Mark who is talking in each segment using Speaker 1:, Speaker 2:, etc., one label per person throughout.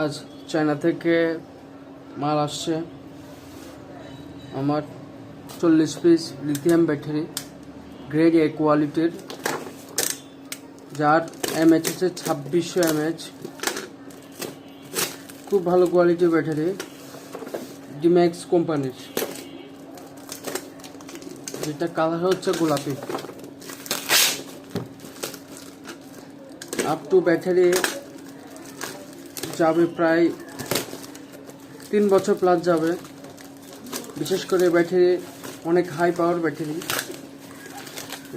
Speaker 1: আজ চায়না থেকে মাল আসছে আমার 40 piece lithium battery grade A কোয়ালিটির, যার এমএইচ হচ্ছে 2600 এমএইচ। খুব ভালো কোয়ালিটির ব্যাটারি, ডিম্যাক্স কোম্পানির, যেটা কালার হচ্ছে গোলাপি। আপ টু ব্যাটারি যাবে প্রায় 3 বছর প্লাস যাবে। বিশেষ করে ব্যাটারি অনেক হাই পাওয়ার ব্যাটারি।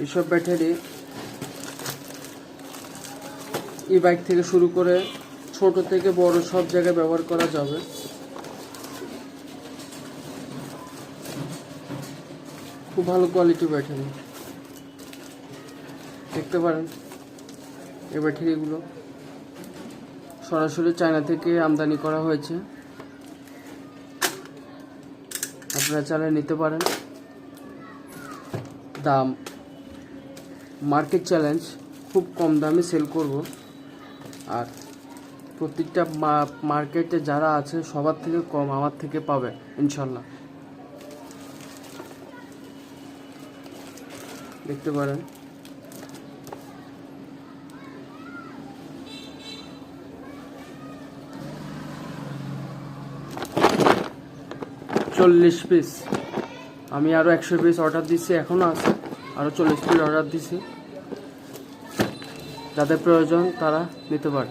Speaker 1: এইসব ব্যাটারি ই বাইক থেকে শুরু করে ছোট থেকে বড় সব জায়গায় ব্যবহার করা যাবে। খুব ভালো কোয়ালিটির ব্যাটারি, দেখতে পারেন। এই ব্যাটারিগুলো সরাসরি চায়না থেকে আমদানি করা হয়েছে, আপনারা চাইলে নিতে পারেন। দাম মার্কেট চ্যালেঞ্জ, খুব কম দামে সেল করব। আর প্রত্যেকটা মার্কেটে যারা আছে সবার থেকে কম আমার থেকে পাবে ইনশাল্লাহ। দেখতে পারেন। চল্লিশ পিস, আমি আরও 100 পিস অর্ডার দিচ্ছি, এখনও আছে। আরও 40 পিস অর্ডার দিছি, যাদের প্রয়োজন তারা নিতে পারে।